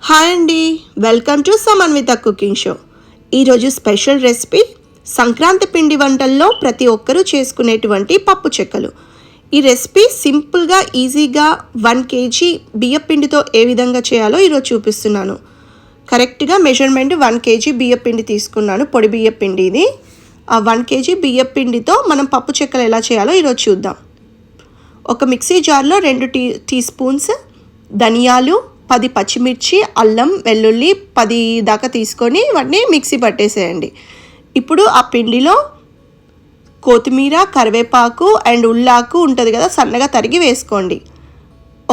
Hi అండి, welcome to సమన్విత cooking show. ఈరోజు special recipe Sankranti పిండి వంటల్లో ప్రతి ఒక్కరూ చేసుకునేటువంటి పప్పు చెక్కలు. ఈ రెసిపీ సింపుల్గా ఈజీగా 1 kg బియ్య పిండితో ఏ విధంగా చేయాలో ఈరోజు చూపిస్తున్నాను. కరెక్ట్గా మెజర్మెంట్ 1 kg బియ్య పిండి తీసుకున్నాను, పొడి బియ్య పిండి ఇది. ఆ 1 kg బియ్య పిండితో మనం పప్పు చెక్కలు ఎలా చేయాలో ఈరోజు చూద్దాం. ఒక మిక్సీ జార్లో 2 టీ స్పూన్స్ ధనియాలు, 10 పచ్చిమిర్చి, అల్లం వెల్లుల్లి 10 దాకా తీసుకొని వాటిని మిక్సీ పట్టేసేయండి. ఇప్పుడు ఆ పిండిలో కొత్తిమీర, కరివేపాకు అండ్ ఉల్లాకు ఉంటుంది కదా, సన్నగా తరిగి వేసుకోండి.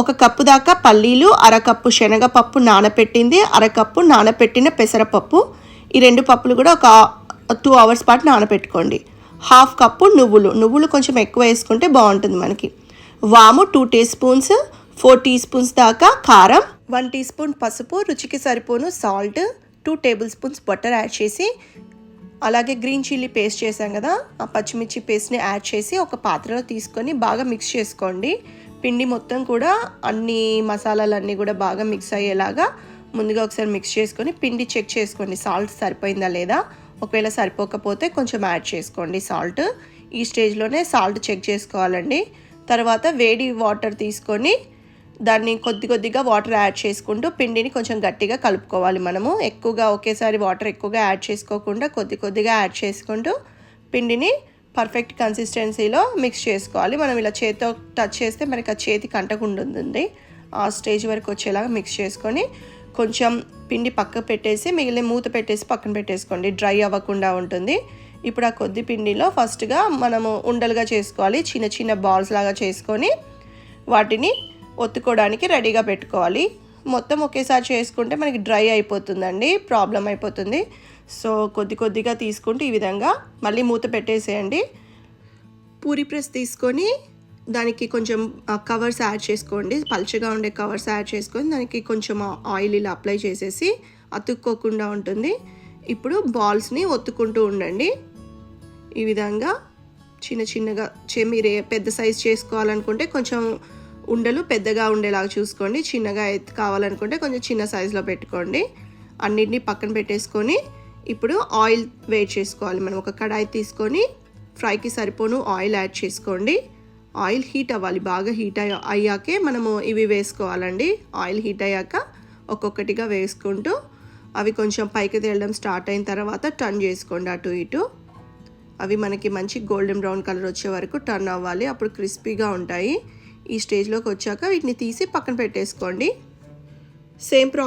1 కప్పు దాకా పల్లీలు, అరకప్పు శనగపప్పు నానపెట్టింది, అరకప్పు నానపెట్టిన పెసరపప్పు. ఈ 2 పప్పులు కూడా ఒక 2 hours పాటు నానపెట్టుకోండి. 1/2 కప్పు నువ్వులు కొంచెం ఎక్కువ వేసుకుంటే బాగుంటుంది మనకి. వాము 2 teaspoons, 4 teaspoons దాకా కారం, 1 teaspoon పసుపు, రుచికి సరిపోను సాల్ట్, 2 tablespoons బటర్ యాడ్ చేసి, అలాగే గ్రీన్ చిల్లీ పేస్ట్ చేసాం కదా, ఆ పచ్చిమిర్చి పేస్ట్ని యాడ్ చేసి ఒక పాత్రలో తీసుకొని బాగా మిక్స్ చేసుకోండి. పిండి మొత్తం కూడా అన్ని మసాలాలన్నీ కూడా బాగా మిక్స్ అయ్యేలాగా ముందుగా ఒకసారి మిక్స్ చేసుకొని పిండి చెక్ చేసుకోండి, సాల్ట్ సరిపోయిందా లేదా. ఒకవేళ సరిపోకపోతే కొంచెం యాడ్ చేసుకోండి సాల్ట్. ఈ స్టేజ్లోనే సాల్ట్ చెక్ చేసుకోవాలండి. తర్వాత వేడి వాటర్ తీసుకొని దాన్ని కొద్దిగా వాటర్ యాడ్ చేసుకుంటూ పిండిని కొంచెం గట్టిగా కలుపుకోవాలి. మనము ఎక్కువగా ఒకేసారి వాటర్ ఎక్కువగా యాడ్ చేసుకోకుండా కొద్దిగా యాడ్ చేసుకుంటూ పిండిని పర్ఫెక్ట్ కన్సిస్టెన్సీలో మిక్స్ చేసుకోవాలి. మనం ఇలా చేతితో టచ్ చేస్తే మనకి ఆ చేతికి అంటకుండా ఉంటుంది. ఆ స్టేజ్ వరకు వచ్చేలాగా మిక్స్ చేసుకొని కొంచెం పిండి పక్కకు పెట్టేసి మిగిలిన మూత పెట్టేసి పక్కన పెట్టేసుకోండి, డ్రై అవ్వకుండా ఉంటుంది. ఇప్పుడు ఆ కొద్ది పిండిలో ఫస్ట్గా మనము ఉండలుగా చేసుకోవాలి. చిన్న బాల్స్ లాగా చేసుకొని వాటిని ఒత్తుకోవడానికి రెడీగా పెట్టుకోవాలి. మొత్తం ఒకేసారి చేసుకుంటే మనకి డ్రై అయిపోతుందండి, ప్రాబ్లం అయిపోతుంది. సో కొద్దిగా తీసుకుంటూ ఈ విధంగా మళ్ళీ మూత పెట్టేసేయండి. పూరి ప్రెస్ తీసుకొని దానికి కొంచెం కవర్స్ యాడ్ చేసుకోండి, పల్చగా ఉండే కవర్స్ యాడ్ చేసుకొని దానికి కొంచెం ఆయిల్ ఇలా అప్లై చేసేసి అతుక్కోకుండా ఉంటుంది. ఇప్పుడు బాల్స్ని ఒత్తుకుంటూ ఉండండి. ఈ విధంగా చిన్నగా మీరు పెద్ద సైజ్ చేసుకోవాలనుకుంటే కొంచెం ఉండలు పెద్దగా ఉండేలాగా చూసుకోండి, చిన్నగా కావాలనుకుంటే కొంచెం చిన్న సైజులో పెట్టుకోండి. అన్నిటినీ పక్కన పెట్టేసుకొని ఇప్పుడు ఆయిల్ వేడి చేసుకోవాలి. మనం ఒక కడాయి తీసుకొని ఫ్రైకి సరిపోను ఆయిల్ యాడ్ చేసుకోండి. ఆయిల్ హీట్ అవ్వాలి, బాగా హీట్ అయ్యాకే మనము ఇవి వేసుకోవాలండి. ఆయిల్ హీట్ అయ్యాక ఒక్కొక్కటిగా వేసుకుంటూ అవి కొంచెం పైకి తేలడం స్టార్ట్ అయిన తర్వాత టర్న్ చేసుకోండి అటు ఇటు. అవి మనకి మంచి గోల్డెన్ బ్రౌన్ కలర్ వచ్చే వరకు టర్న్ అవ్వాలి, అప్పుడు క్రిస్పీగా ఉంటాయి. ఈ స్టేజ్లోకి వచ్చాక వీటిని తీసి పక్కన పెట్టేసుకోండి. Same process